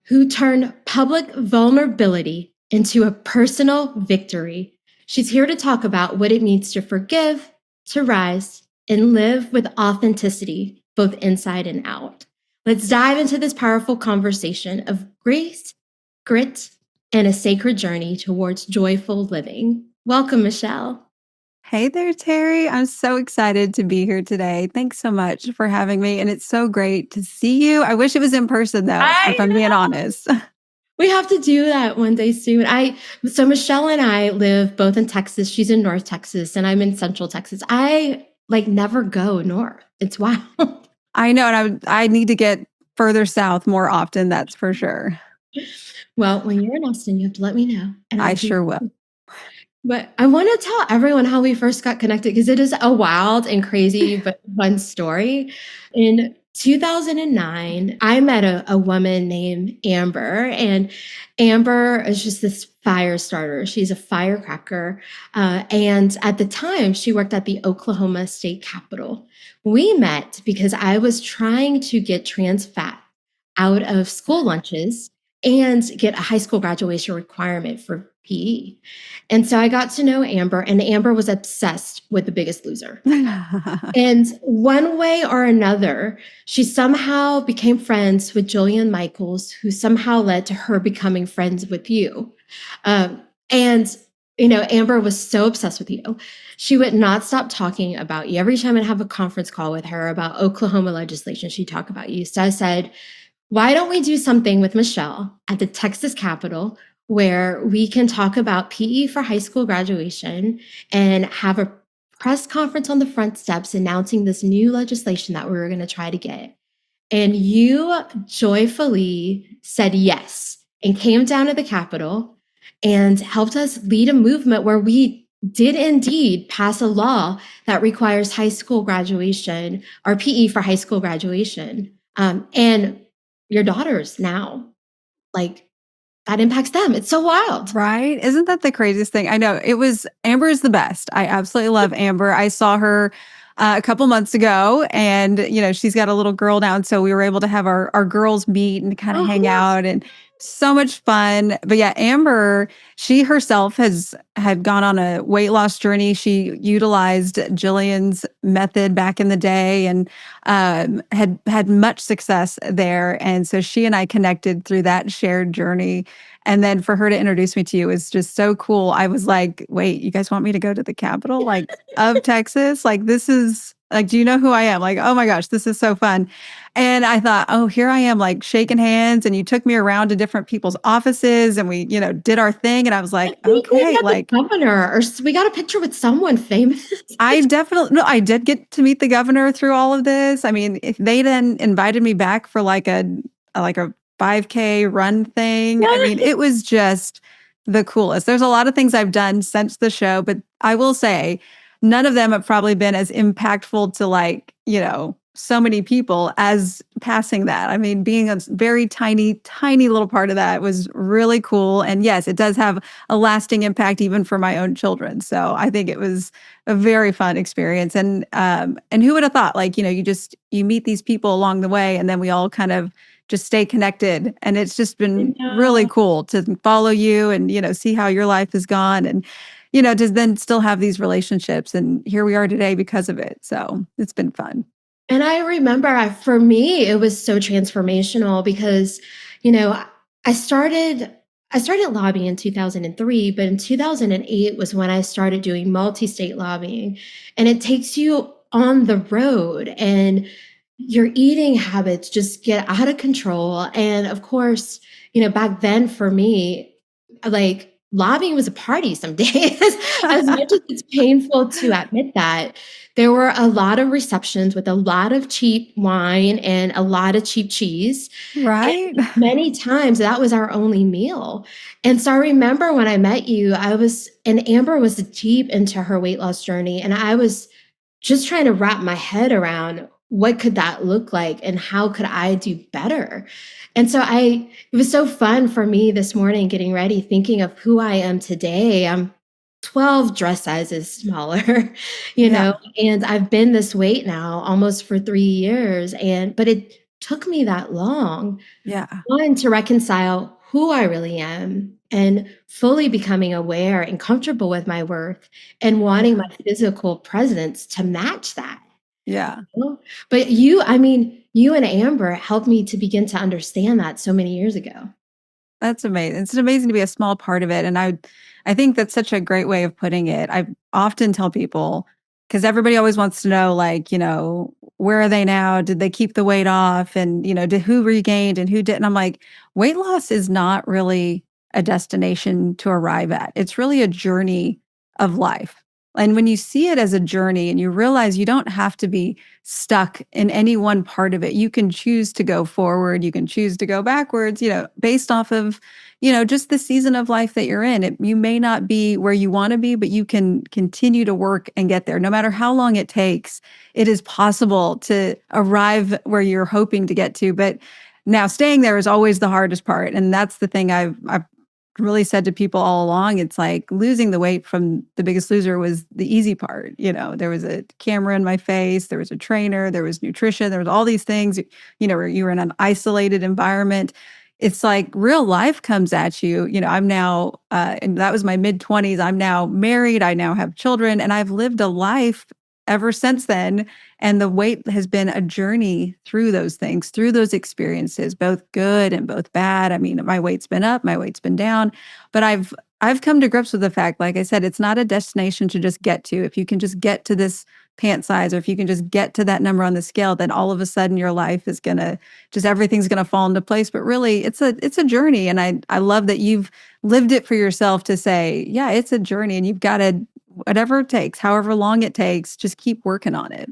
who turned public vulnerability into a personal victory. She's here to talk about what it means to forgive, to rise, and live with authenticity, both inside and out. Let's dive into this powerful conversation of grace, grit, and a sacred journey towards joyful living. Welcome, Michelle. Hey there, Terry. I'm so excited to be here today. Thanks so much for having me. And it's so great to see you. I wish it was in person, though, I if I'm being know. honest. We have to do that one day soon. So Michelle and I live both in Texas. She's in North Texas and I'm in Central Texas. I like never go north. It's wild. I know, and I need to get further south more often, that's for sure. Well, when you're in Austin, you have to let me know and I'll I do. sure will. But I want to tell everyone how we first got connected because it is a wild and crazy but fun story. In 2009, I met a woman named Amber, and Amber is just this fire starter. She's a firecracker. And at the time, she worked at the Oklahoma State Capitol. We met because I was trying to get trans fat out of school lunches and get a high school graduation requirement for PE. And so I got to know Amber, and Amber was obsessed with The Biggest Loser. And one way or another, she somehow became friends with Jillian Michaels, who somehow led to her becoming friends with you. And Amber was so obsessed with you. She would not stop talking about you. Every time I'd have a conference call with her about Oklahoma legislation, she'd talk about you. So I said, why don't we do something with Michelle at the Texas Capitol where we can talk about PE for high school graduation and have a press conference on the front steps announcing this new legislation that we were going to try to get? And you joyfully said yes and came down to the Capitol and helped us lead a movement where we did indeed pass a law that requires high school graduation or PE for high school graduation. And your daughters now, like that impacts them. It's so wild. Right? Isn't that the craziest thing? I know Amber is the best. I absolutely love Amber. I saw her a couple months ago and, she's got a little girl now. And so we were able to have our girls meet and kind of hang Oh, out and so much fun. But yeah, Amber, she herself had gone on a weight loss journey. She utilized Jillian's method back in the day and had much success there. And so she and I connected through that shared journey. And then for her to introduce me to you is just so cool. I was like, wait, you guys want me to go to the capital of Texas? Like, this is like, do you know who I am? Like, oh my gosh, this is so fun. And I thought, oh, here I am, like shaking hands. And you took me around to different people's offices and we, did our thing. And I was like, I think we okay, met the like governor, or we got a picture with someone famous. I did get to meet the governor through all of this. I mean, if they then invited me back for like a 5K run thing. I mean, it was just the coolest. There's a lot of things I've done since the show, but I will say none of them have probably been as impactful to so many people as passing that. I mean, being a very tiny, tiny little part of that was really cool. And yes, it does have a lasting impact even for my own children. So I think it was a very fun experience. And who would have thought, you meet these people along the way and then we all kind of just stay connected. And it's just been really cool to follow you and, see how your life has gone and, to then still have these relationships. And here we are today because of it. So it's been fun. And I remember for me, it was so transformational because, you know, I started I started lobbying in 2003, but in 2008 was when I started doing multi-state lobbying. And it takes you on the road and your eating habits just get out of control. And of course, back then for me, like lobbying was a party some days. As much as it's painful to admit that, there were a lot of receptions with a lot of cheap wine and a lot of cheap cheese. Right? And many times that was our only meal. And so I remember when I met you, and Amber was deep into her weight loss journey. And I was just trying to wrap my head around what could that look like and how could I do better? And so it was so fun for me this morning getting ready, thinking of who I am today. I'm 12 dress sizes smaller, Yeah. and I've been this weight now almost for 3 years. But it took me that long, Yeah. one, to reconcile who I really am and fully becoming aware and comfortable with my worth and wanting my Yeah. physical presence to match that. Yeah. Well, but you, I mean, you and Amber helped me to begin to understand that so many years ago. That's amazing. It's amazing to be a small part of it, and I think that's such a great way of putting it. I often tell people, because everybody always wants to know, like, where are they now? Did they keep the weight off? And, did who regained and who didn't? I'm like, weight loss is not really a destination to arrive at. It's really a journey of life. And when you see it as a journey and you realize you don't have to be stuck in any one part of it, you can choose to go forward, you can choose to go backwards, based off of, just the season of life that you're in. You may not be where you want to be, but you can continue to work and get there. No matter how long it takes, it is possible to arrive where you're hoping to get to. But now staying there is always the hardest part. And that's the thing I've really said to people all along. It's like losing the weight from The Biggest Loser was the easy part. There was a camera in my face, there was a trainer, there was nutrition, there was all these things, where you were in an isolated environment. It's like real life comes at you. I'm now, and that was my mid-20s. I'm now married. I now have children, and I've lived a life ever since then. And the weight has been a journey through those things, through those experiences, both good and both bad. I mean, my weight's been up, my weight's been down, but I've come to grips with the fact, like I said, it's not a destination to just get to. If you can just get to this pant size, or if you can just get to that number on the scale, then all of a sudden your life is everything's gonna fall into place. But really, it's a journey, and I love that you've lived it for yourself to say, yeah, it's a journey, and you've got to, whatever it takes, however long it takes, just keep working on it.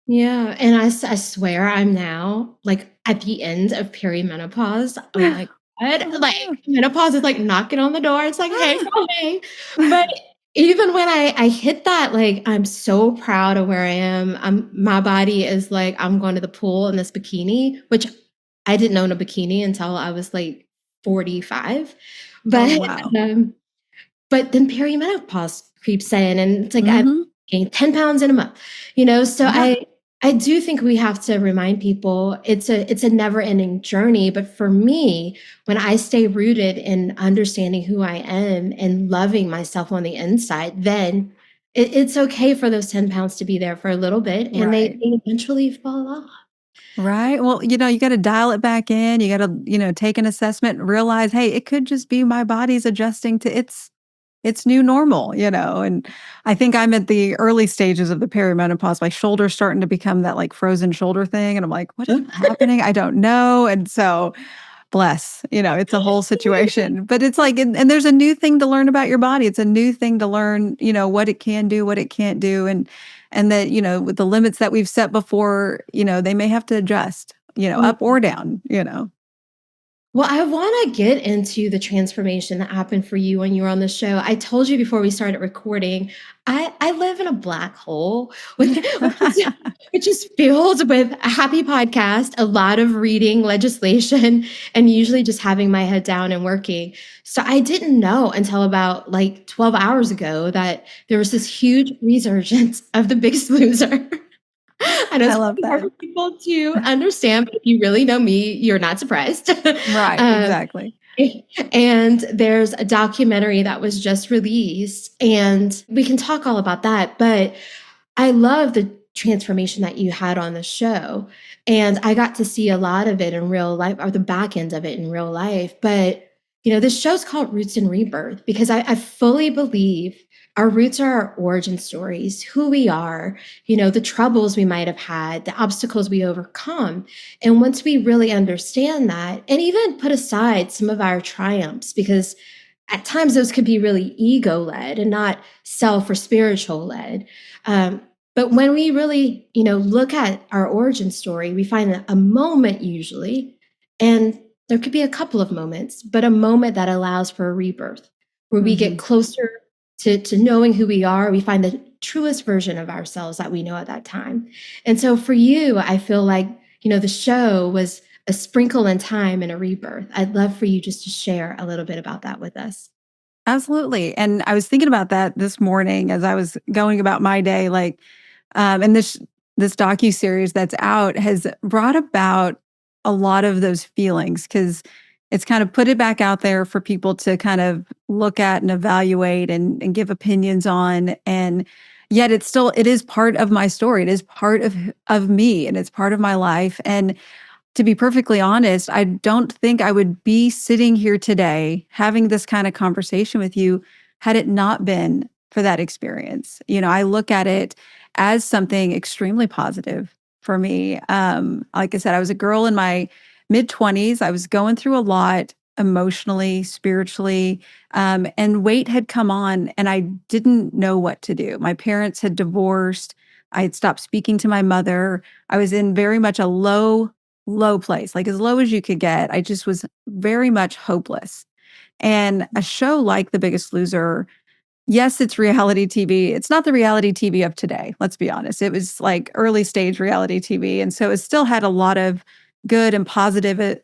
Yeah, and I swear I'm now, like, at the end of perimenopause. Oh my god, Oh, like, no. menopause is, like, knocking on the door. It's like, "Hey, girl, hey." But even when I hit that, like, I'm so proud of where I am. My body is like, I'm going to the pool in this bikini, which I didn't own a bikini until I was, like, 45. Oh, But, wow. um but then perimenopause creeps in, and it's like I've Mhm. gained 10 pounds in a month, so Yeah. I do think we have to remind people it's a never-ending journey, but for me, when I stay rooted in understanding who I am and loving myself on the inside, then it's okay for those 10 pounds to be there for a little bit, and Right. they eventually fall off. Right. Well, you got to dial it back in. You got to, take an assessment, realize, hey, it could just be my body's adjusting to its new normal. And I think I'm at the early stages of the perimenopause. My shoulder's starting to become that like frozen shoulder thing. And I'm like, what is happening? I don't know. And so bless, it's a whole situation. But it's like, and there's a new thing to learn about your body. It's a new thing to learn, what it can do, what it can't do. And that, with the limits that we've set before, they may have to adjust, up or down. Well, I want to get into the transformation that happened for you when you were on the show. I told you before we started recording, I live in a black hole, which is filled with a happy podcast, a lot of reading, legislation, and usually just having my head down and working. So I didn't know until about like 12 hours ago that there was this huge resurgence of The Biggest Loser. I know I it's love probably hard that. for people to understand, but if you really know me, you're not surprised. Right, Um, exactly. and there's a documentary that was just released, and we can talk all about that. But I love the transformation that you had on the show. And I got to see a lot of it in real life, or the back end of it in real life. But, this show's called Roots and Rebirth because I fully believe our roots are our origin stories, who we are, the troubles we might have had, the obstacles we overcome. And once we really understand that, and even put aside some of our triumphs, because at times those could be really ego led and not self or spiritual led. But when we really, look at our origin story, we find a moment usually, and there could be a couple of moments, but a moment that allows for a rebirth, where we get Mhm. closer to knowing who we are. We find the truest version of ourselves that we know at that time. And so for you, I feel like, the show was a sprinkle in time and a rebirth. I'd love for you just to share a little bit about that with us. Absolutely. And I was thinking about that this morning as I was going about my day, like, and this docu-series that's out has brought about a lot of those feelings because it's kind of put it back out there for people to kind of look at and evaluate and give opinions on. And yet it is part of my story. It is part of me and it's part of my life. And to be perfectly honest, I don't think I would be sitting here today having this kind of conversation with you had it not been for that experience. I look at it as something extremely positive for me. Like I said, I was a girl in my mid 20s. I was going through a lot emotionally, spiritually, and weight had come on, and I didn't know what to do. My parents had divorced. I had stopped speaking to my mother. I was in very much a low place, like as low as you could get. I just was very much hopeless. And a show like The Biggest Loser, yes, it's reality TV. It's not the reality TV of today, let's be honest. It was like early stage reality TV. And so it still had a lot of good and positive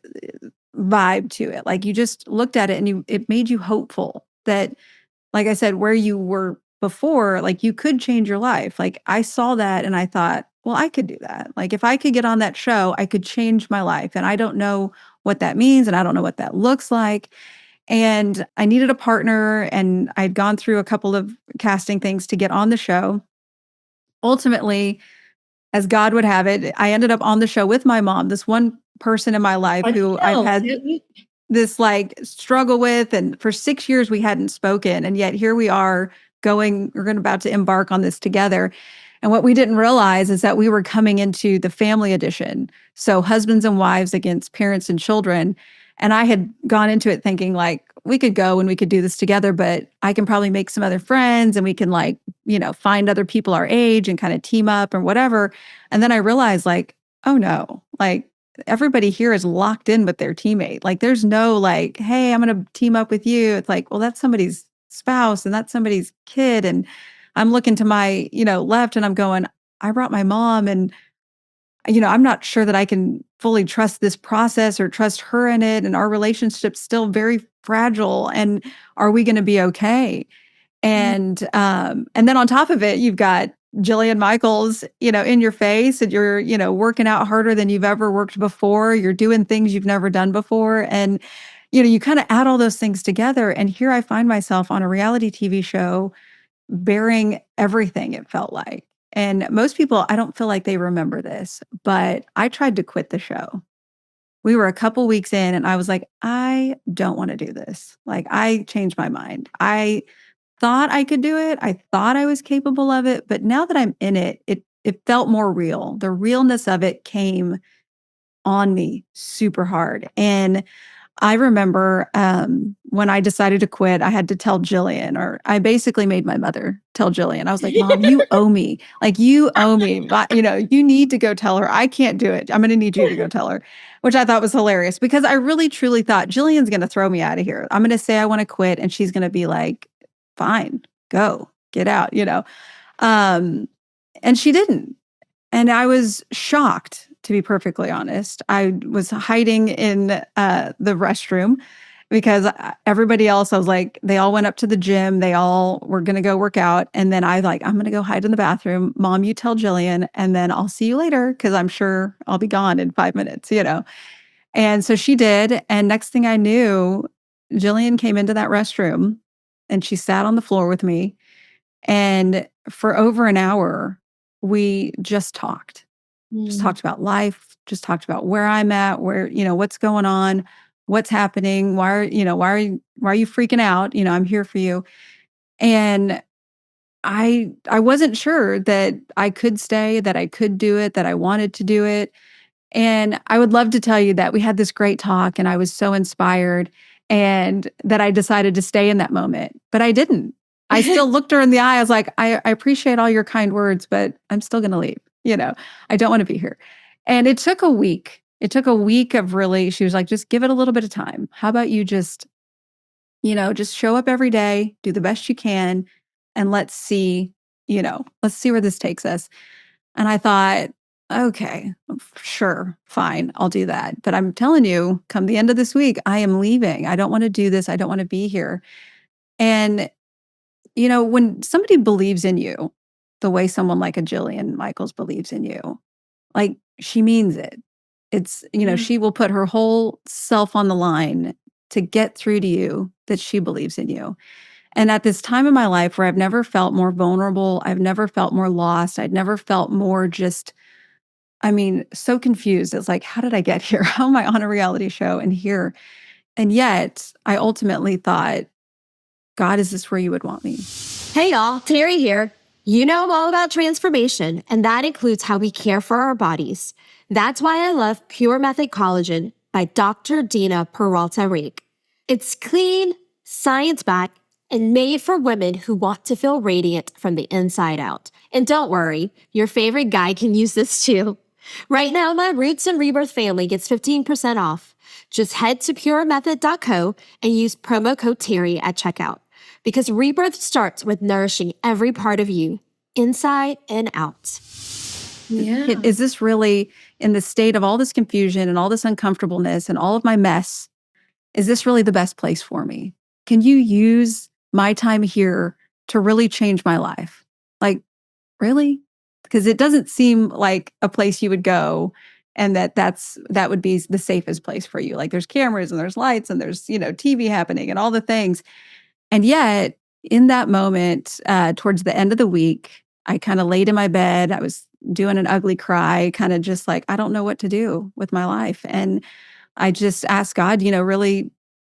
vibe to it. Like you just looked at it and it made you hopeful that, like I said, where you were before, like you could change your life. Like I saw that and I thought, well, I could do that. Like if I could get on that show, I could change my life. And I don't know what that means and I don't know what that looks like. And I needed a partner and I'd gone through a couple of casting things to get on the show. Ultimately, as God would have it, I ended up on the show with my mom, this one person in my life who I've had this like struggle with. And for 6 years, we hadn't spoken. And yet here we are we're about to embark on this together. And what we didn't realize is that we were coming into the family edition. So husbands and wives against parents and children. And I had gone into it thinking like, we could go and we could do this together, but I can probably make some other friends and we can like, find other people our age and kind of team up or whatever. And then I realized like, oh no, like everybody here is locked in with their teammate. Like there's no like, hey, I'm going to team up with you. It's like, well, that's somebody's spouse and that's somebody's kid. And I'm looking to my, left and I'm going, I brought my mom and, I'm not sure that I can fully trust this process or trust her in it. And our relationship's still very fragile. And are we going to be okay? And then on top of it, you've got Jillian Michaels, in your face and you're, working out harder than you've ever worked before. You're doing things you've never done before. And, you kind of add all those things together. And here I find myself on a reality TV show bearing everything it felt like. And most people, I don't feel like they remember this, but I tried to quit the show. We were a couple weeks in and I was like, I don't want to do this. Like I changed my mind. I thought I could do it. I thought I was capable of it, but now that I'm in it, it felt more real. The realness of it came on me super hard. And I remember when I decided to quit, I had to tell Jillian, or I basically made my mother tell Jillian. I was like, Mom, you owe me. Like, you owe me. But, you need to go tell her. I can't do it. I'm going to need you to go tell her, which I thought was hilarious because I really, truly thought Jillian's going to throw me out of here. I'm going to say I want to quit. And she's going to be like, fine, go, get out, And she didn't. And I was shocked, to be perfectly honest. I was hiding in the restroom because everybody else, I was like, they all went up to the gym. They all were going to go work out. And then I'm going to go hide in the bathroom. Mom, you tell Jillian, and then I'll see you later because I'm sure I'll be gone in 5 minutes, And so she did. And next thing I knew, Jillian came into that restroom and she sat on the floor with me. And for over an hour, we just talked. Just talked about life, just talked about where I'm at, where, what's going on, what's happening, why are you freaking out? I'm here for you. And I wasn't sure that I could stay, that I could do it, that I wanted to do it. And I would love to tell you that we had this great talk and I was so inspired and that I decided to stay in that moment, but I didn't. I still looked her in the eye. I was like, I appreciate all your kind words, but I'm still going to leave. I don't want to be here. And it took a week. It took a week of really, she was like, just give it a little bit of time. How about you just show up every day, do the best you can, and let's see where this takes us. And I thought, okay, sure, fine, I'll do that. But I'm telling you, come the end of this week, I am leaving. I don't want to do this. I don't want to be here. And, when somebody believes in you, the way someone like a Jillian Michaels believes in you, like she means it. It's, she will put her whole self on the line to get through to you that she believes in you. And at this time in my life where I've never felt more vulnerable, I've never felt more lost, I'd never felt more just, so confused. It's like, how did I get here? How am I on a reality show and here? And yet I ultimately thought, God, is this where you would want me? Hey y'all, Terri here. You know I'm all about transformation, and that includes how we care for our bodies. That's why I love Pure Method Collagen by Dr. Dina Peralta-Reek. It's clean, science-backed, and made for women who want to feel radiant from the inside out. And don't worry, your favorite guy can use this too. Right now, my Roots+Rebirth family gets 15% off. Just head to puremethod.co and use promo code Terri at checkout. Because rebirth starts with nourishing every part of you, inside and out. Yeah. Is this really, in the state of all this confusion and all this uncomfortableness and all of my mess, is this really the best place for me? Can you use my time here to really change my life? Like, really? Because it doesn't seem like a place you would go and that would be the safest place for you. Like, there's cameras and there's lights and there's, TV happening and all the things. And yet, in that moment, towards the end of the week, I kind of laid in my bed. I was doing an ugly cry, kind of just like, I don't know what to do with my life. And I just asked God, really,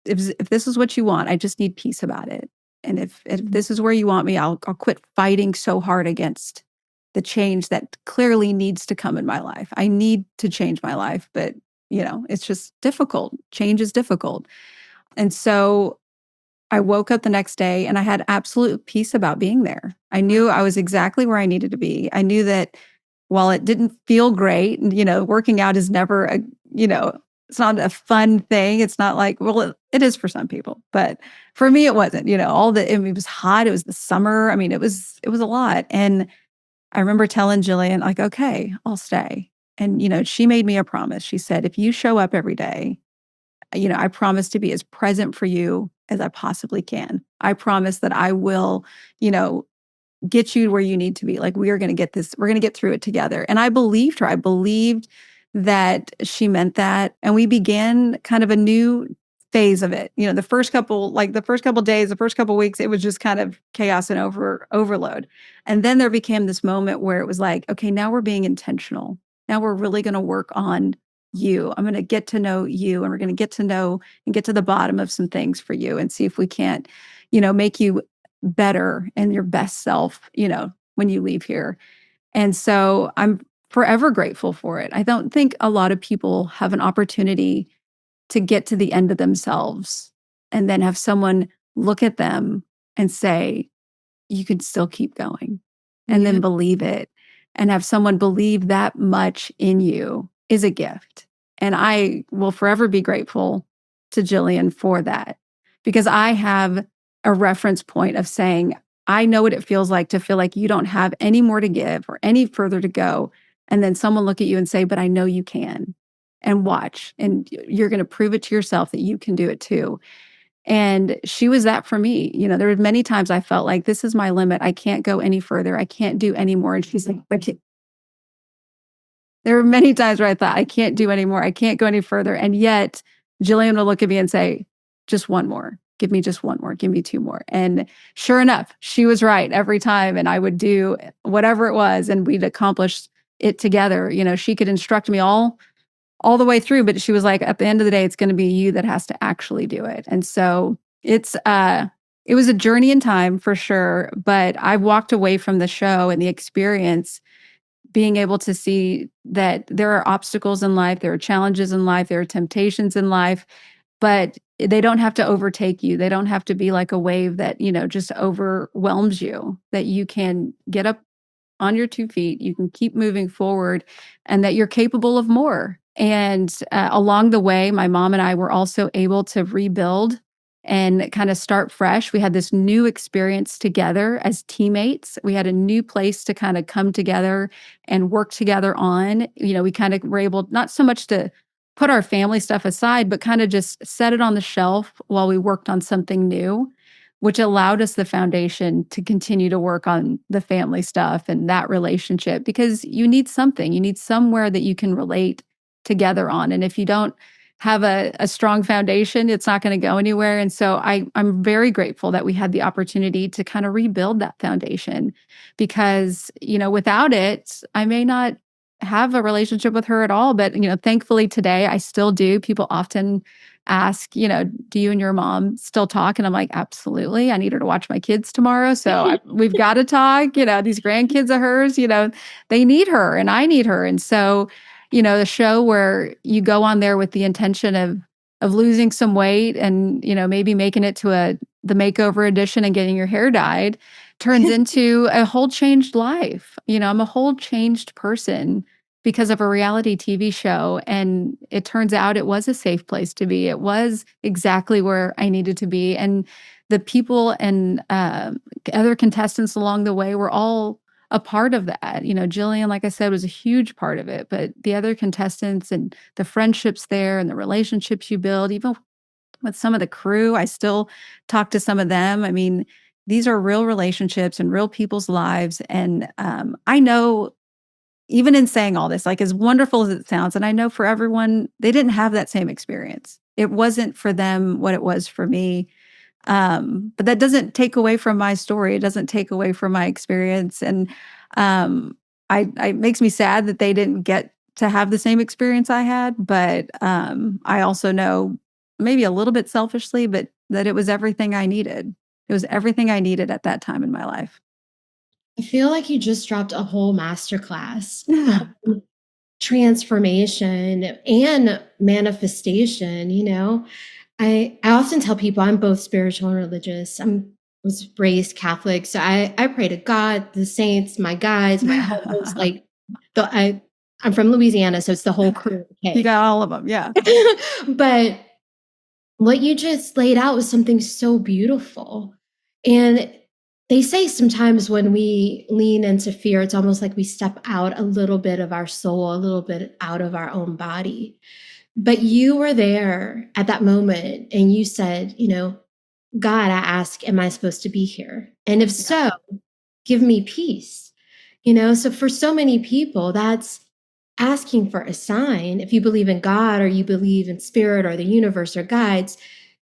if this is what you want, I just need peace about it. And if this is where you want me, I'll quit fighting so hard against the change that clearly needs to come in my life. I need to change my life, but, it's just difficult. Change is difficult. And so I woke up the next day and I had absolute peace about being there. I knew I was exactly where I needed to be. I knew that while it didn't feel great, and, working out is never it's not a fun thing. It's not like, well, it is for some people, but for me, it wasn't, it was hot. It was the summer. It was a lot. And I remember telling Jillian, like, okay, I'll stay. And, she made me a promise. She said, if you show up every day, I promise to be as present for you as I possibly can. I promise that I will, get you where you need to be. Like, we are going to get this, we're going to get through it together. And I believed her. I believed that she meant that. And we began kind of a new phase of it. The first couple days, the first couple weeks, it was just kind of chaos and overload. And then there became this moment where it was like, okay, now we're being intentional. Now we're really going to work on you. I'm going to get to know you, and we're going to get to know and get to the bottom of some things for you and see if we can't, make you better and your best self, when you leave here. And so I'm forever grateful for it. I don't think a lot of people have an opportunity to get to the end of themselves and then have someone look at them and say, you could still keep going, and then believe it, and have someone believe that much in you is a gift. And I will forever be grateful to Jillian for that, because I have a reference point of saying, I know what it feels like to feel like you don't have any more to give or any further to go. And then someone look at you and say, but I know you can, and watch. And you're going to prove it to yourself that you can do it too. And she was that for me. There were many times I felt like this is my limit. I can't go any further. I can't do any more. And she's like, but there were many times where I thought, I can't do any more. I can't go any further. And yet Jillian would look at me and say, just one more. Give me just one more. Give me two more. And sure enough, she was right every time. And I would do whatever it was, and we'd accomplish it together. She could instruct me all the way through, but she was like, at the end of the day, it's going to be you that has to actually do it. And so it was a journey in time for sure. But I walked away from the show and the experience being able to see that there are obstacles in life, there are challenges in life, there are temptations in life, but they don't have to overtake you. They don't have to be like a wave that, just overwhelms you, that you can get up on your 2 feet, you can keep moving forward, and that you're capable of more. And along the way, my mom and I were also able to rebuild and kind of start fresh. We had this new experience together as teammates. We had a new place to kind of come together and work together on. We kind of were able not so much to put our family stuff aside, but kind of just set it on the shelf while we worked on something new, which allowed us the foundation to continue to work on the family stuff and that relationship, because you need something. You need somewhere that you can relate together on. And if you don't have a strong foundation, it's not going to go anywhere. And so I'm very grateful that we had the opportunity to kind of rebuild that foundation because, without it, I may not have a relationship with her at all. But, thankfully today I still do. People often ask, do you and your mom still talk? And I'm like, absolutely. I need her to watch my kids tomorrow. So we've got to talk. These grandkids of hers, they need her and I need her. And so, the show where you go on there with the intention of losing some weight and, maybe making it to the makeover edition and getting your hair dyed turns into a whole changed life. I'm a whole changed person because of a reality TV show. And it turns out it was a safe place to be. It was exactly where I needed to be. And the people and other contestants along the way were all a part of that. Jillian, like I said, was a huge part of it, but the other contestants and the friendships there and the relationships you build, even with some of the crew, I still talk to some of them. I mean, these are real relationships and real people's lives. And I know, even in saying all this, like as wonderful as it sounds, and I know for everyone, they didn't have that same experience. It wasn't for them what it was for me. But that doesn't take away from my story. It doesn't take away from my experience. And it makes me sad that they didn't get to have the same experience I had. But I also know, maybe a little bit selfishly, but that it was everything I needed. It was everything I needed at that time in my life. I feel like you just dropped a whole masterclass on transformation and manifestation. I often tell people I'm both spiritual and religious. Was raised Catholic, so I pray to God, the saints, my guides, my uncles. Like I'm from Louisiana, so it's the whole crew. You got all of them, yeah. But what you just laid out was something so beautiful, and they say sometimes when we lean into fear, it's almost like we step out a little bit of our soul, a little bit out of our own body. But you were there at that moment and you said, God, I ask, am I supposed to be here? And if so, give me peace. So for so many people, that's asking for a sign. If you believe in God or you believe in spirit or the universe or guides,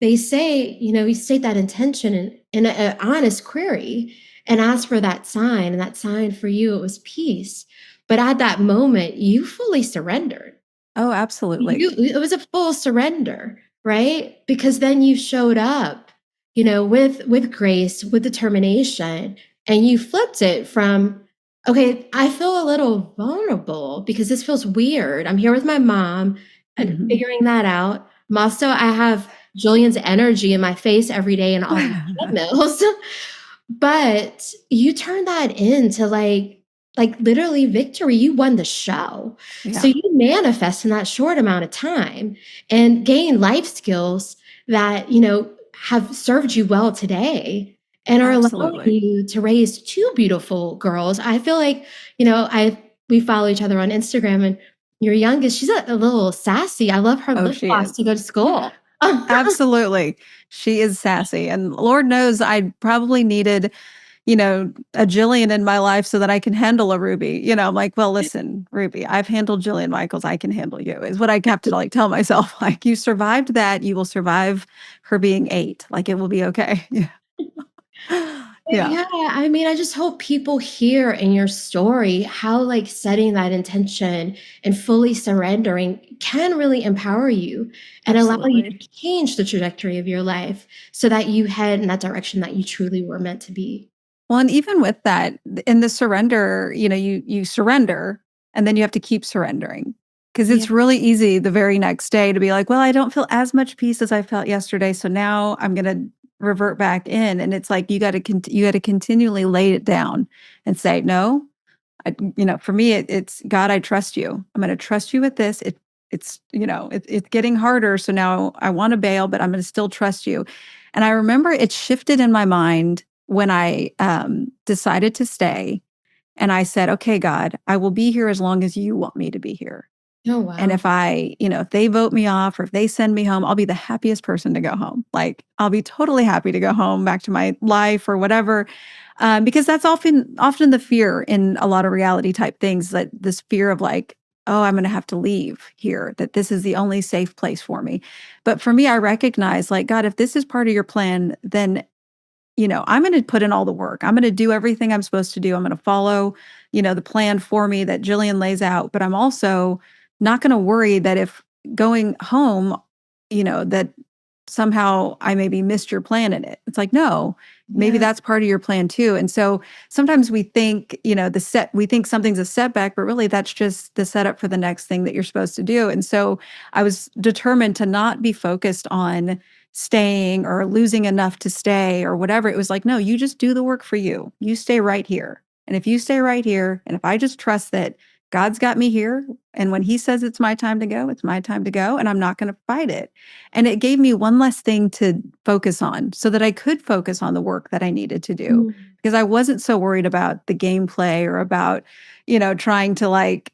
they say, you state that intention in an honest query and ask for that sign. And that sign for you, it was peace. But at that moment, you fully surrendered. Oh, absolutely. It was a full surrender, right? Because then you showed up, with grace, with determination, and you flipped it from, okay, I feel a little vulnerable because this feels weird. I'm here with my mom and figuring that out. Also, I have Jillian's energy in my face every day and all these treadmills. But you turned that into like literally victory. You won the show. Yeah. So you manifest in that short amount of time and gain life skills that, have served you well today and are allowing you to raise two beautiful girls. I feel like, we follow each other on Instagram, and your youngest, she's a little sassy. I love her lip gloss to go to school. Absolutely. She is sassy. And Lord knows I probably needed, a Jillian in my life so that I can handle a Ruby. I'm like, well, listen, Ruby, I've handled Jillian Michaels. I can handle you, is what I have to tell myself. Like, you survived that. You will survive her being 8. Like, it will be okay. Yeah. Yeah. I mean, I just hope people hear in your story how setting that intention and fully surrendering can really empower you and allow you to change the trajectory of your life so that you head in that direction that you truly were meant to be. Well, and even with that, in the surrender, you surrender and then you have to keep surrendering because it's really easy the very next day to be like, well, I don't feel as much peace as I felt yesterday. So now I'm going to revert back in. And it's like, you got to continually lay it down and say, no, for me, it's God, I trust you. I'm going to trust you with this. It's getting harder. So now I want to bail, but I'm going to still trust you. And I remember it shifted in my mind when I decided to stay. And I said, okay, God, I will be here as long as you want me to be here. Oh, wow. And if if they vote me off or if they send me home, I'll be the happiest person to go home. Like, I'll be totally happy to go home back to my life or whatever. Because that's often the fear in a lot of reality type things, that this fear of oh, I'm going to have to leave here, that this is the only safe place for me. But for me, I recognize, like, God, if this is part of your plan, then, I'm going to put in all the work. I'm going to do everything I'm supposed to do. I'm going to follow, the plan for me that Jillian lays out. But I'm also not going to worry that if going home, that somehow I maybe missed your plan in it. It's like, no, maybe that's part of your plan too. And so sometimes we think, we think something's a setback, but really that's just the setup for the next thing that you're supposed to do. And so I was determined to not be focused on staying or losing enough to stay or whatever. It was like, no, you just do the work for you. You stay right here. And if you stay right here, and if I just trust that God's got me here, and when he says it's my time to go, it's my time to go, and I'm not going to fight it. And it gave me one less thing to focus on so that I could focus on the work that I needed to do, because I wasn't so worried about the gameplay or about, trying to, like,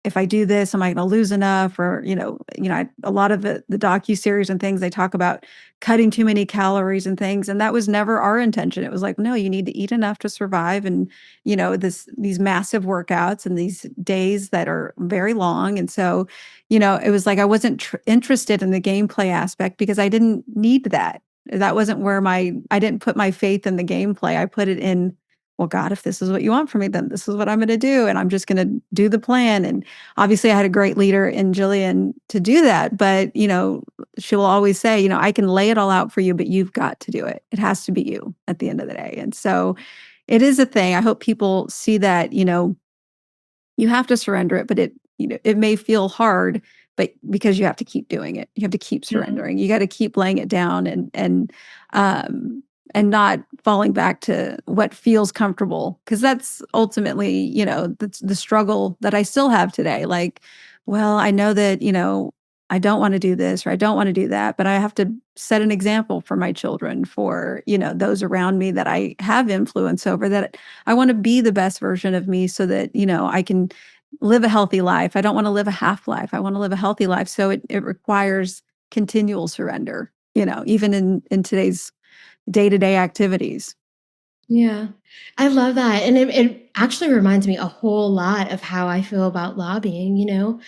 if I do this, am I going to lose enough? Or, a lot of the docuseries and things, they talk about cutting too many calories and things. And that was never our intention. It was like, no, you need to eat enough to survive. And, these massive workouts and these days that are very long. And so, it was like, I wasn't interested in the gameplay aspect because I didn't need that. That wasn't where I didn't put my faith in the gameplay. I put it in, well, God, if this is what you want from me, then this is what I'm going to do. And I'm just going to do the plan. And obviously I had a great leader in Jillian to do that. But, she will always say, I can lay it all out for you, but you've got to do it. It has to be you at the end of the day. And so it is a thing. I hope people see that, you have to surrender it, but it may feel hard, but because you have to keep doing it, you have to keep surrendering. You got to keep laying it down and not falling back to what feels comfortable. Because that's ultimately, that's the struggle that I still have today. Like, well, I know that, I don't want to do this or I don't want to do that, but I have to set an example for my children, for, those around me that I have influence over, that I want to be the best version of me so that, I can live a healthy life. I don't want to live a half life. I want to live a healthy life. So it requires continual surrender, even in today's day-to-day activities. Yeah, I love that. And it actually reminds me a whole lot of how I feel about lobbying.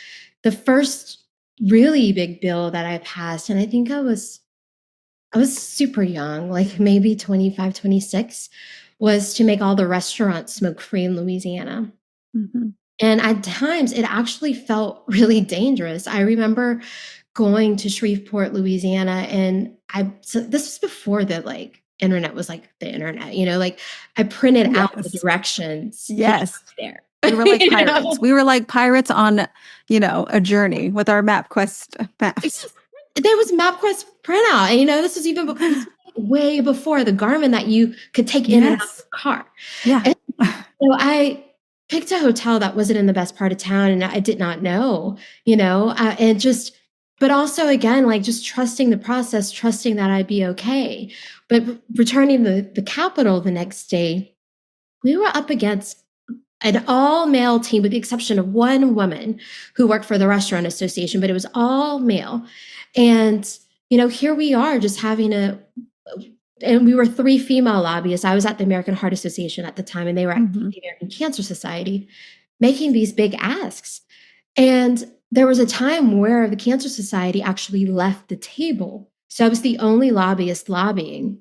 The first really big bill that I passed, and I think I was super young, like maybe 25, 26, was to make all the restaurants smoke free in Louisiana. Mm-hmm. And at times it actually felt really dangerous. I remember going to Shreveport, Louisiana, and so this was before the internet was like the internet, like I printed out the directions. Yes. There. We were like pirates. We were like pirates on, a journey with our MapQuest maps. There was MapQuest printout. And, this was even way before the Garmin that you could take in and out of the car. Yeah. And so I picked a hotel that wasn't in the best part of town, and I did not know, but also again, like just trusting the process, trusting that I'd be okay. But returning to the Capitol the next day, we were up against an all-male team with the exception of one woman who worked for the Restaurant Association, but it was all male. And, here we are just having and we were 3 female lobbyists. I was at the American Heart Association at the time, and they were at the American Cancer Society, making these big asks. And there was a time where the Cancer Society actually left the table. So I was the only lobbyist lobbying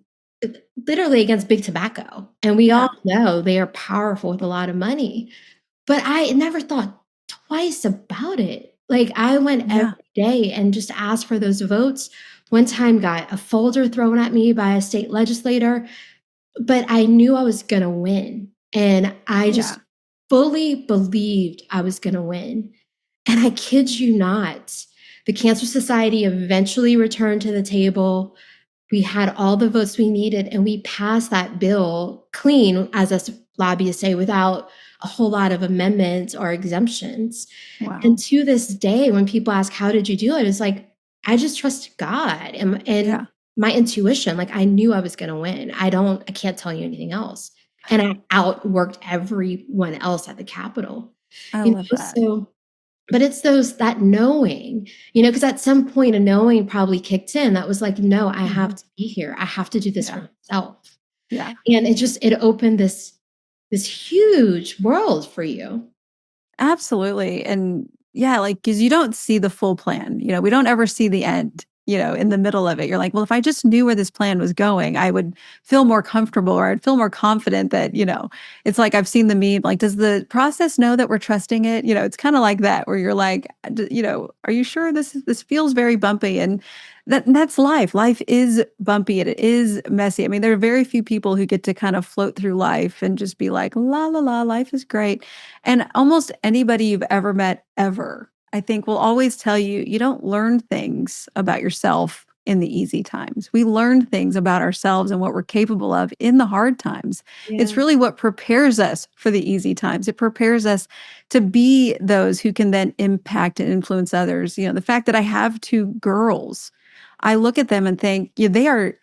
literally against big tobacco. And we all know they are powerful with a lot of money. But I never thought twice about it. Like I went every day and just asked for those votes. One time got a folder thrown at me by a state legislator, but I knew I was going to win. And I just fully believed I was going to win. And I kid you not, the Cancer Society eventually returned to the table. We had all the votes we needed, and we passed that bill clean, as us lobbyists say, without a whole lot of amendments or exemptions. Wow. And to this day, when people ask, how did you do it? It's like, I just trust God and my intuition. Like I knew I was going to win. I can't tell you anything else. And I outworked everyone else at the Capitol. I love that. So, but it's that knowing, because at some point a knowing probably kicked in that was like, no, I have to be here. I have to do this for myself. Yeah. And it opened this huge world for you. Absolutely. And yeah, like, because you don't see the full plan. We don't ever see the end, in the middle of it. You're like, well, if I just knew where this plan was going, I would feel more comfortable, or I'd feel more confident that, it's like I've seen the meme, like, does the process know that we're trusting it? It's kind of like that, where you're like, are you sure this feels very bumpy? And that's life. Life is bumpy and it is messy. I mean, there are very few people who get to kind of float through life and just be like, la la la, life is great. And almost anybody you've ever met ever, I think, will always tell you, you don't learn things about yourself in the easy times. We learn things about ourselves and what we're capable of in the hard times. It's Yeah. really what prepares us for the easy times. It prepares us to be those who can then impact and influence others. The fact that I have two girls, I look at them and think, yeah, they are,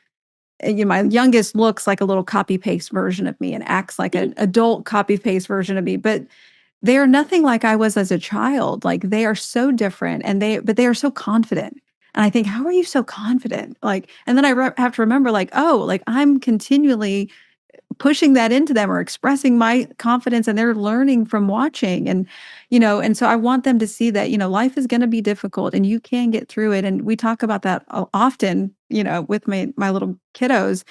my youngest looks like a little copy paste version of me and acts like an adult copy paste version of me. But they are nothing like I was as a child. Like, they are so different, but they are so confident. And I think, how are you so confident? Like, and then I have to remember, like, oh, like, I'm continually pushing that into them or expressing my confidence, and they're learning from watching. And so I want them to see that, life is going to be difficult and you can get through it. And we talk about that often, with my little kiddos,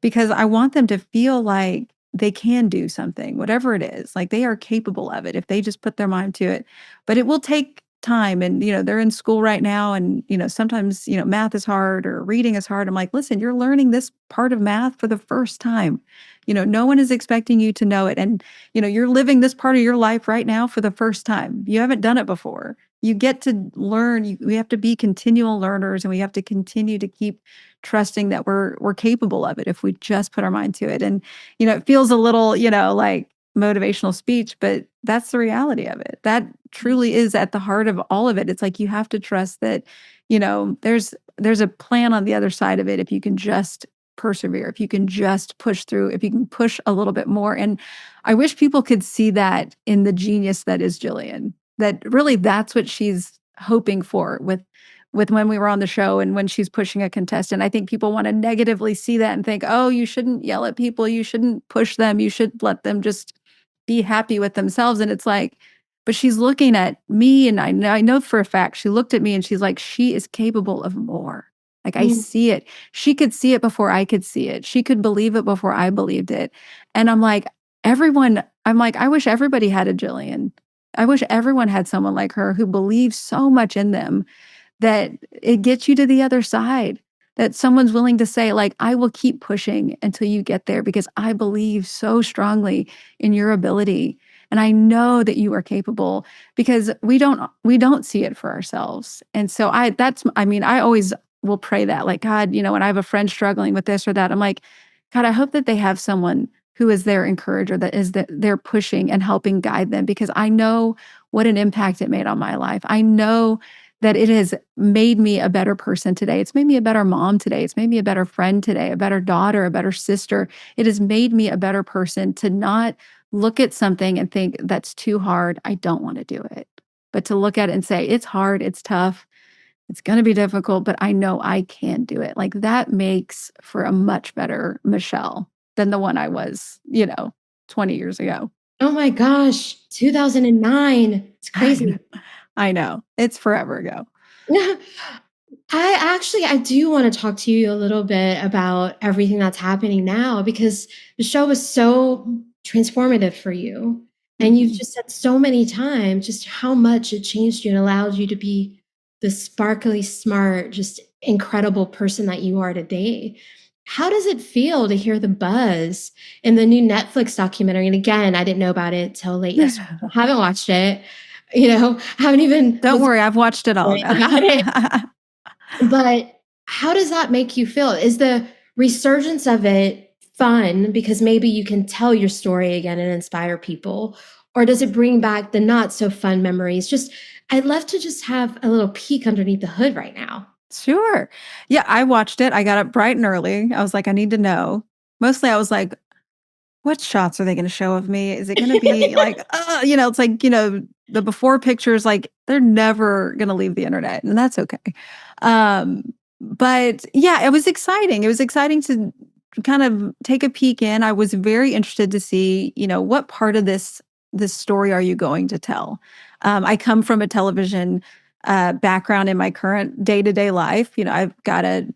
because I want them to feel like they can do something, whatever it is. Like, they are capable of it if they just put their mind to it. But it will take time. And, they're in school right now. And, sometimes, math is hard or reading is hard. I'm like, listen, you're learning this part of math for the first time. No one is expecting you to know it. And, you're living this part of your life right now for the first time. You haven't done it before. You get to learn. We have to be continual learners, and we have to continue to keep trusting that we're capable of it if we just put our mind to it. And, it feels a little, like motivational speech, but that's the reality of it. That truly is at the heart of all of it. It's like, you have to trust that, there's a plan on the other side of it if you can just persevere, if you can just push through, if you can push a little bit more. And I wish people could see that in the genius that is Jillian, that really that's what she's hoping for with when we were on the show and when she's pushing a contestant. I think people want to negatively see that and think, oh, you shouldn't yell at people, you shouldn't push them, you should let them just be happy with themselves. And it's like, but she's looking at me, and I know for a fact she looked at me and she's like, she is capable of more. Like, I Mm. see it. She could see it before I could see it. She could believe it before I believed it. And I'm like, I wish everybody had a Jillian. I wish everyone had someone like her who believes so much in them that it gets you to the other side. That someone's willing to say, like, I will keep pushing until you get there because I believe so strongly in your ability. And I know that you are capable, because we don't see it for ourselves. And so I always will pray that, like, God, when I have a friend struggling with this or that, I'm like, God, I hope that they have someone who is their encourager, that is they're pushing and helping guide them, because I know what an impact it made on my life. I know that it has made me a better person today. It's made me a better mom today. It's made me a better friend today, a better daughter, a better sister. It has made me a better person to not look at something and think that's too hard, I don't want to do it. But to look at it and say, it's hard, it's tough, it's going to be difficult, but I know I can do it. Like, that makes for a much better Michelle than the one I was, 20 years ago. Oh my gosh, 2009. It's crazy. I know. It's forever ago. I do want to talk to you a little bit about everything that's happening now, because the show was so transformative for you. And you've Mhm. just said so many times just how much it changed you and allowed you to be the sparkly, smart, just incredible person that you are today. How does it feel to hear the buzz in the new Netflix documentary? And again, I didn't know about it till late yesterday. I haven't watched it, haven't even Don't was worry, I've watched it all. about it. But how does that make you feel? Is the resurgence of it fun because maybe you can tell your story again and inspire people? Or does it bring back the not so fun memories? Just, I'd love to just have a little peek underneath the hood right now. Sure. Yeah, I watched it. I got up bright and early. I was like, I need to know. Mostly I was like, what shots are they going to show of me? Is it going to be like, it's like, the before pictures, like, they're never going to leave the internet, and that's okay. But yeah, it was exciting. It was exciting to kind of take a peek in. I was very interested to see, what part of this this story are you going to tell? I come from a television background in my current day-to-day life. I've got a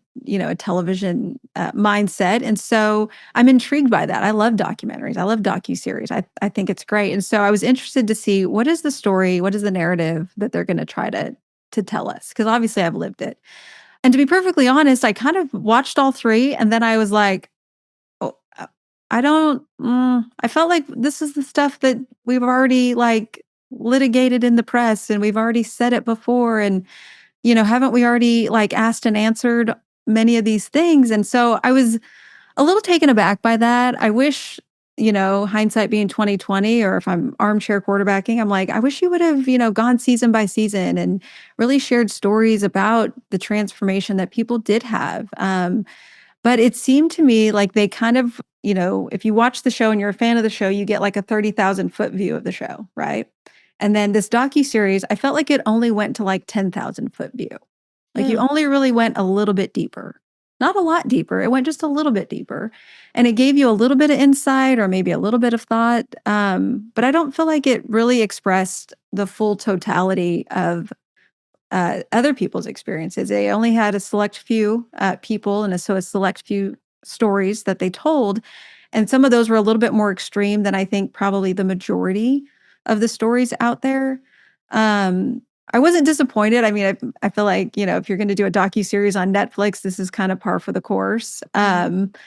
television mindset. And so I'm intrigued by that. I love documentaries. I love docuseries. I think it's great. And so I was interested to see what is the story, what is the narrative that they're going to try to tell us? Because obviously I've lived it. And to be perfectly honest, I kind of watched all three and then I was like, oh, I don't, I felt like this is the stuff that we've already like litigated in the press and we've already said it before. And, haven't we already like asked and answered many of these things? And so I was a little taken aback by that. I wish, hindsight being 2020, or if I'm armchair quarterbacking, I'm like, I wish you would have, gone season by season and really shared stories about the transformation that people did have. But it seemed to me like they kind of, if you watch the show and you're a fan of the show, you get like a 30,000 foot view of the show, right? And then this docuseries, I felt like it only went to like 10,000 foot view. Like you only really went a little bit deeper. Not a lot deeper. It went just a little bit deeper. And it gave you a little bit of insight or maybe a little bit of thought. But I don't feel like it really expressed the full totality of other people's experiences. They only had a select few people and a select few stories that they told. And some of those were a little bit more extreme than I think probably the majority of the stories out there. I wasn't disappointed. I mean, I feel like, if you're going to do a docuseries on Netflix, this is kind of par for the course. And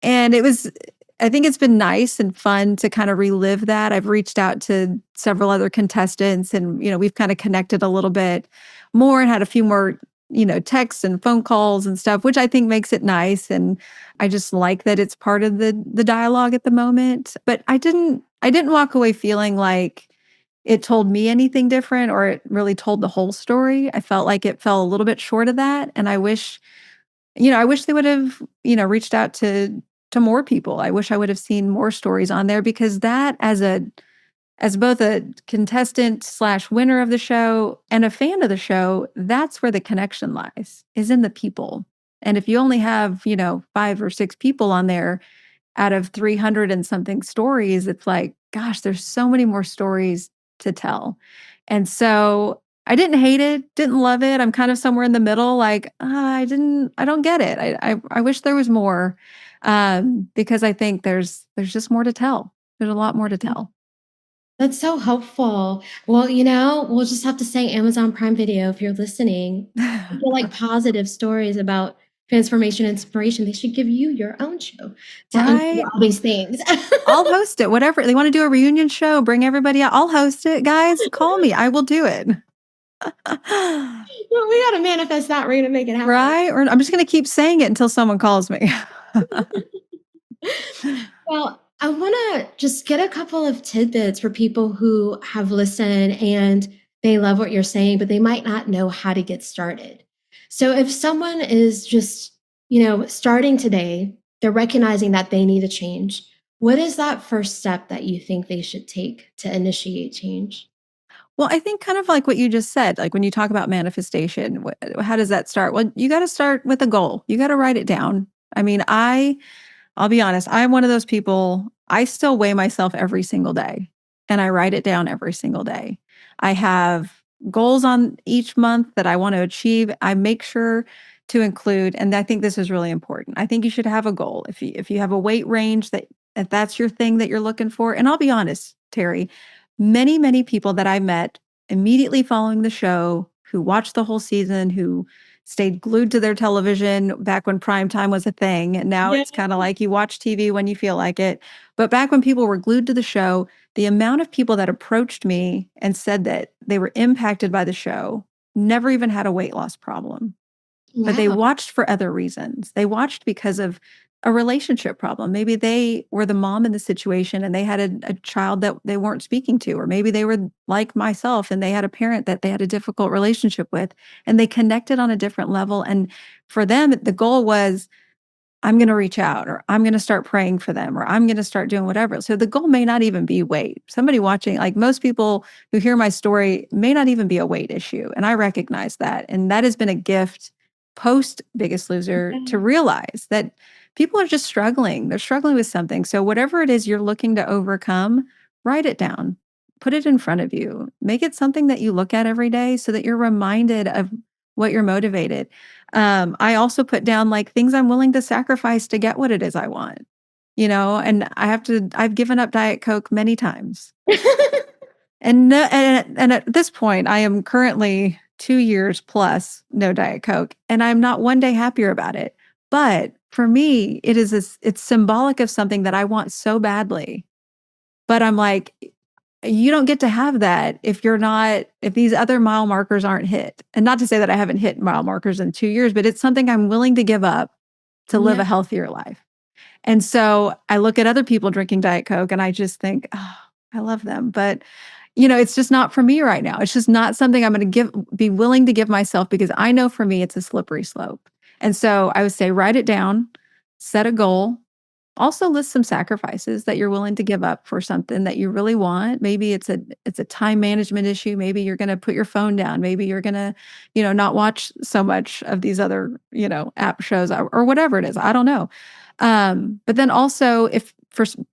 I think it's been nice and fun to kind of relive that. I've reached out to several other contestants and, we've kind of connected a little bit more and had a few more, texts and phone calls and stuff, which I think makes it nice. And I just like that it's part of the dialogue at the moment. But I didn't walk away feeling like it told me anything different or it really told the whole story. I felt like it fell a little bit short of that. And I wish they would have, reached out to more people. I wish I would have seen more stories on there because that as both a contestant / winner of the show and a fan of the show, that's where the connection lies, is in the people. And if you only have, 5 or 6 people on there out of 300 and something stories, it's like, gosh, there's so many more stories to tell. And so I didn't hate it, didn't love it. I'm kind of somewhere in the middle, like, I don't get it. I wish there was more because I think there's just more to tell. There's a lot more to tell. That's so helpful. Well, we'll just have to say Amazon Prime Video, if you're listening, if you like positive stories about transformation, inspiration, they should give you your own show to uncover all these things. I'll host it, whatever. They want to do a reunion show, bring everybody out. I'll host it. Guys, call me. I will do it. Well, we got to manifest that. We're going to make it happen. Right? Or I'm just going to keep saying it until someone calls me. Well, I want to just get a couple of tidbits for people who have listened and they love what you're saying, but they might not know how to get started. So if someone is just, starting today, they're recognizing that they need a change. What is that first step that you think they should take to initiate change? Well, I think kind of like what you just said, like when you talk about manifestation, how does that start? Well, you got to start with a goal. You got to write it down. I mean, I'll be honest, I'm one of those people, I still weigh myself every single day and I write it down every single day. I have goals on each month that I want to achieve. I make sure to include, and I think this is really important. I think you should have a goal. If you have a weight range if that's your thing that you're looking for. And I'll be honest, Terri, many, many people that I met immediately following the show who watched the whole season, who stayed glued to their television back when prime time was a thing. And now it's kind of like you watch TV when you feel like it. But back when people were glued to the show, the amount of people that approached me and said that they were impacted by the show never even had a weight loss problem. Wow. But they watched for other reasons. They watched because of a relationship problem. Maybe they were the mom in the situation and they had a child that they weren't speaking to, or maybe they were like myself and they had a parent that they had a difficult relationship with and they connected on a different level. And for them, the goal was, I'm going to reach out, or I'm going to start praying for them, or I'm going to start doing whatever. So the goal may not even be weight. Somebody watching, like most people who hear my story, may not even be a weight issue. And I recognize that. And that has been a gift post Biggest Loser to realize that people are just struggling. They're struggling with something. So whatever it is you're looking to overcome, write it down. put it in front of you. Make it something that you look at every day so that you're reminded of what you're motivated. I also put down like things I'm willing to sacrifice to get what it is I want, and I've given up Diet Coke many times. And, no, and at this point, I am currently 2 years plus no Diet Coke, and I'm not one day happier about it. But for me, it's symbolic of something that I want so badly. But I'm like, you don't get to have that if these other mile markers aren't hit. And not to say that I haven't hit mile markers in 2 years, but it's something I'm willing to give up to live a healthier life. And so I look at other people drinking Diet Coke and I just think, oh, I love them. But it's just not for me right now. It's just not something I'm going to be willing to give myself, because I know for me, it's a slippery slope. And so I would say, write it down, set a goal, also list some sacrifices that you're willing to give up for something that you really want. Maybe it's a time management issue. Maybe you're going to put your phone down. Maybe you're going to, not watch so much of these other, app shows or whatever it is. I don't know. But then also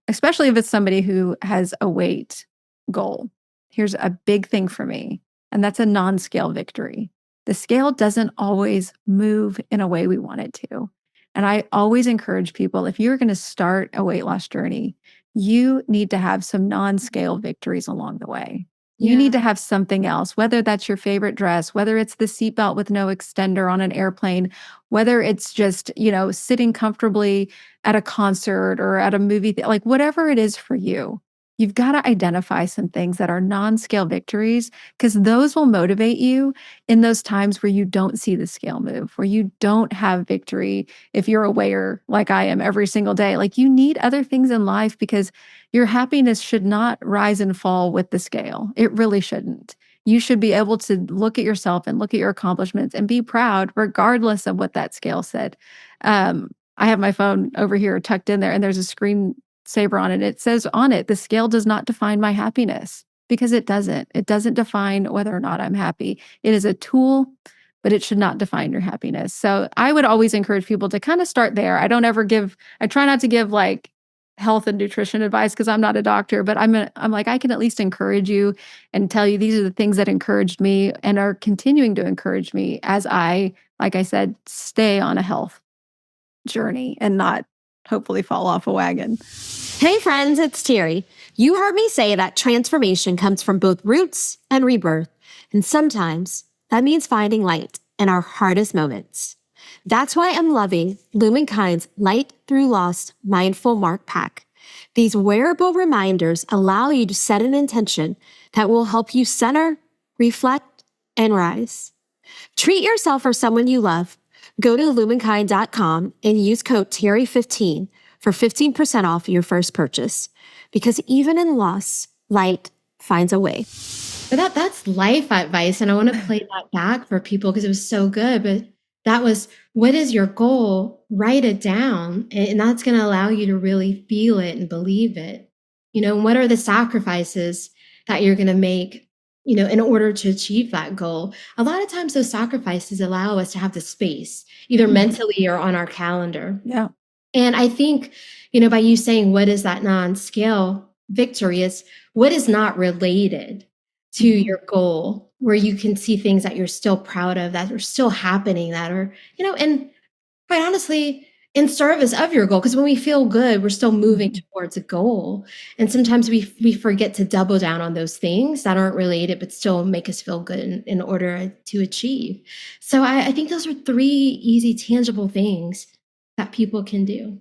especially if it's somebody who has a weight goal, here's a big thing for me, and that's a non-scale victory. The scale doesn't always move in a way we want it to. And I always encourage people, if you're going to start a weight loss journey, you need to have some non-scale victories along the way. You need to have something else, whether that's your favorite dress, whether it's the seatbelt with no extender on an airplane, whether it's just, sitting comfortably at a concert or at a movie, like whatever it is for you. You've got to identify some things that are non-scale victories, because those will motivate you in those times where you don't see the scale move, where you don't have victory. If you're a weigher like I am every single day, like you need other things in life, because your happiness should not rise and fall with the scale. It really shouldn't. You should be able to look at yourself and look at your accomplishments and be proud regardless of what that scale said. I have my phone over here tucked in there, and there's a screensaver on it. It says on it, the scale does not define my happiness, because it doesn't. It doesn't define whether or not I'm happy. It is a tool, but it should not define your happiness. So I would always encourage people to kind of start there. I try not to give like health and nutrition advice, because I'm not a doctor, but I'm like, I can at least encourage you and tell you these are the things that encouraged me and are continuing to encourage me as I, like I said, stay on a health journey and not hopefully fall off a wagon. Hey friends, it's Terri. You heard me say that transformation comes from both roots and rebirth. And sometimes that means finding light in our hardest moments. That's why I'm loving Lumankind's Light Through Lost Mindful Mark Pack. These wearable reminders allow you to set an intention that will help you center, reflect, and rise. Treat yourself or someone you love. Go to lumankind.com and use code Terri15 for 15% off your first purchase. Because even in loss, light finds a way. But that's life advice, and I want to play that back for people because it was so good. But that was, what is your goal? Write it down, and that's going to allow you to really feel it and believe it. What are the sacrifices that you're going to make, in order to achieve that goal? A lot of times those sacrifices allow us to have the space, either mentally or on our calendar. Yeah. And I think, by you saying, what is that non-scale victory, is what is not related to your goal, where you can see things that you're still proud of, that are still happening, that are, and quite honestly, in service of your goal. Because when we feel good, we're still moving towards a goal. And sometimes we forget to double down on those things that aren't related, but still make us feel good in order to achieve. So I think those are 3 easy, tangible things that people can do.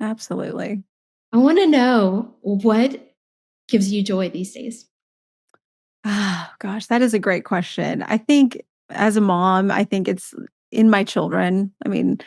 Absolutely. I want to know, what gives you joy these days? Oh, gosh, that is a great question. I think as a mom, I think it's in my children. I mean,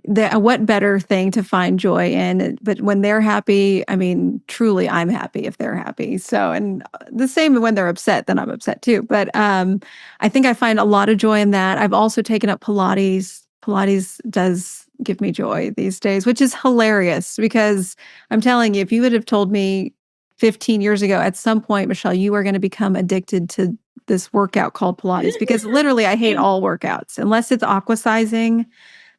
what better thing to find joy in? But when they're happy, I mean, truly, I'm happy if they're happy. So, and the same when they're upset, then I'm upset too. But I think I find a lot of joy in that. I've also taken up Pilates. Pilates does give me joy these days, which is hilarious, because I'm telling you, if you would have told me 15 years ago, at some point, Michelle, you are going to become addicted to this workout called Pilates, because literally I hate all workouts unless it's aquasizing.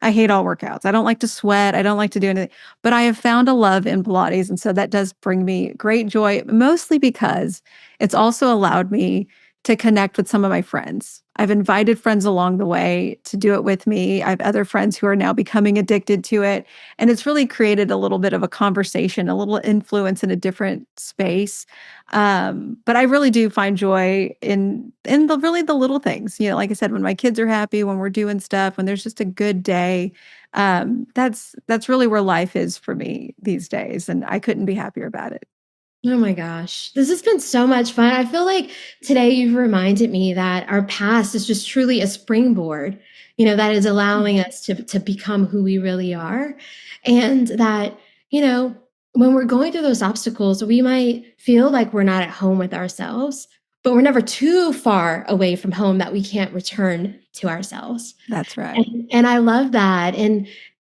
I hate all workouts. I don't like to sweat. I don't like to do anything. But I have found a love in Pilates. And so that does bring me great joy, mostly because it's also allowed me to connect with some of my friends. I've invited friends along the way to do it with me. I have other friends who are now becoming addicted to it. And it's really created a little bit of a conversation, a little influence in a different space. But I really do find joy in the little things. Like I said, when my kids are happy, when we're doing stuff, when there's just a good day. That's really where life is for me these days. And I couldn't be happier about it. Oh my gosh, this has been so much fun. I feel like today you've reminded me that our past is just truly a springboard, that is allowing us to become who we really are. And that, when we're going through those obstacles, we might feel like we're not at home with ourselves, but we're never too far away from home that we can't return to ourselves. That's right. And I love that. And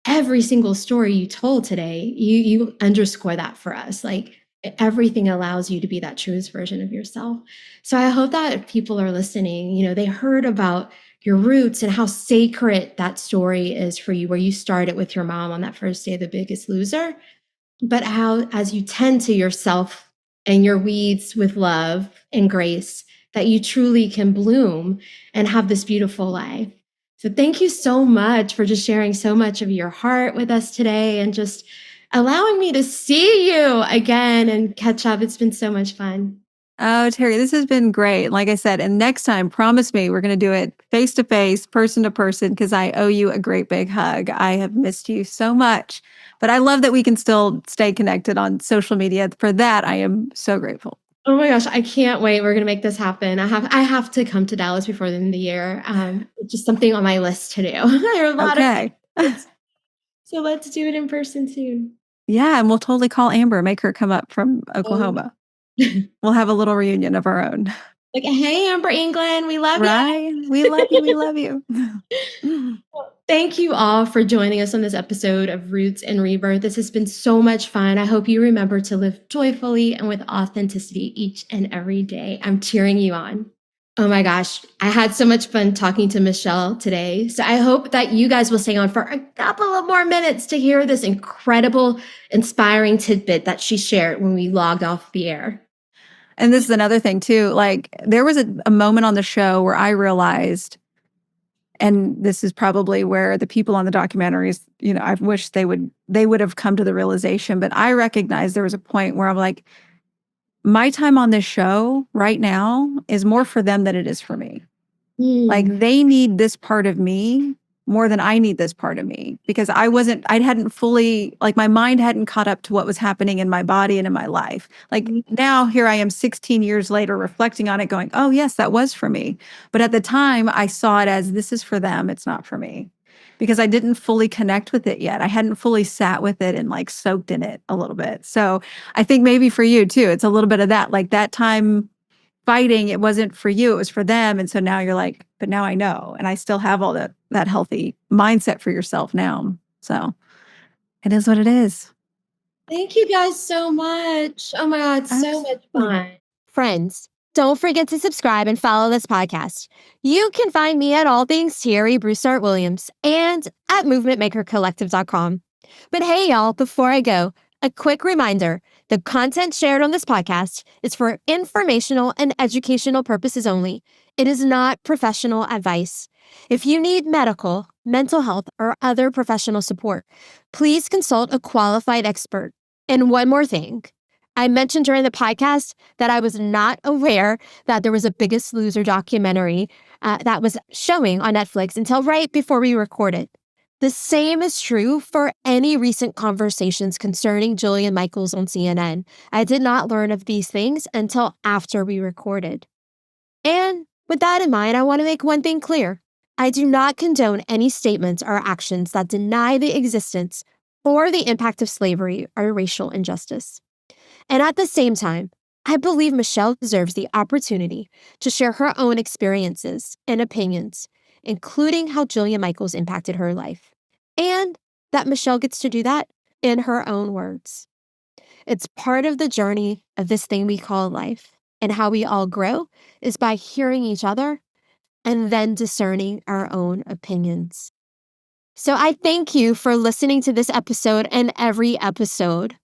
every single story you told today, you underscore that for us. Like, everything allows you to be that truest version of yourself. So I hope that if people are listening, they heard about your roots and how sacred that story is for you, where you started with your mom on that first day of The Biggest Loser, but how, as you tend to yourself and your weeds with love and grace, that you truly can bloom and have this beautiful life. So thank you so much for just sharing so much of your heart with us today and just allowing me to see you again and catch up. It's been so much fun. Oh, Terri, this has been great. Like I said, and next time, promise me we're going to do it face to face, person to person, because I owe you a great big hug. I have missed you so much, but I love that we can still stay connected on social media. For that, I am so grateful. Oh my gosh, I can't wait. We're going to make this happen. I have to come to Dallas before the end of the year. It's just something on my list to do. There are a lot Okay. of so let's do it in person soon. Yeah, and we'll totally call Amber, make her come up from Oklahoma. We'll have a little reunion of our own. Like, hey, Amber England, we love you. Right? We love you. We love you. Thank you all for joining us on this episode of Roots and Rebirth. This has been so much fun. I hope you remember to live joyfully and with authenticity each and every day. I'm cheering you on. Oh my gosh, I had so much fun talking to Michelle today. So I hope that you guys will stay on for a couple of more minutes to hear this incredible, inspiring tidbit that she shared when we logged off the air. And this is another thing too. Like, there was a moment on the show where I realized, and this is probably where the people on the documentaries, I wish they would have come to the realization, but I recognized there was a point where I'm like, my time on this show right now is more for them than it is for me. Like, they need this part of me more than I need this part of me, because I hadn't fully, like, my mind hadn't caught up to what was happening in my body and in my life. Like, now here I am 16 years later reflecting on it going, oh yes, that was for me. But at the time I saw it as, this is for them, it's not for me, because I didn't fully connect with it yet. I hadn't fully sat with it and like soaked in it a little bit. So I think maybe for you too, it's a little bit of that, like that time fighting, it wasn't for you, it was for them. And so now you're like, but now I know, and I still have all that healthy mindset for yourself now. So it is what it is. Thank you guys so much. Oh my God, so much fun. Friends, don't forget to subscribe and follow this podcast. You can find me at All Things Terri Broussard Williams and at movementmakercollective.com. But hey, y'all, before I go, a quick reminder, the content shared on this podcast is for informational and educational purposes only. It is not professional advice. If you need medical, mental health, or other professional support, please consult a qualified expert. And one more thing. I mentioned during the podcast that I was not aware that there was a Biggest Loser documentary that was showing on Netflix until right before we recorded. The same is true for any recent conversations concerning Jillian Michaels on CNN. I did not learn of these things until after we recorded. And with that in mind, I want to make one thing clear. I do not condone any statements or actions that deny the existence or the impact of slavery or racial injustice. And at the same time, I believe Michelle deserves the opportunity to share her own experiences and opinions, including how Jillian Michaels impacted her life, and that Michelle gets to do that in her own words. It's part of the journey of this thing we call life, and how we all grow is by hearing each other and then discerning our own opinions. So I thank you for listening to this episode and every episode.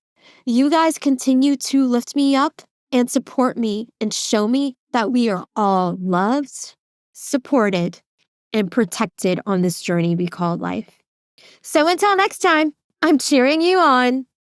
You guys continue to lift me up and support me and show me that we are all loved, supported, and protected on this journey we call life. So until next time, I'm cheering you on.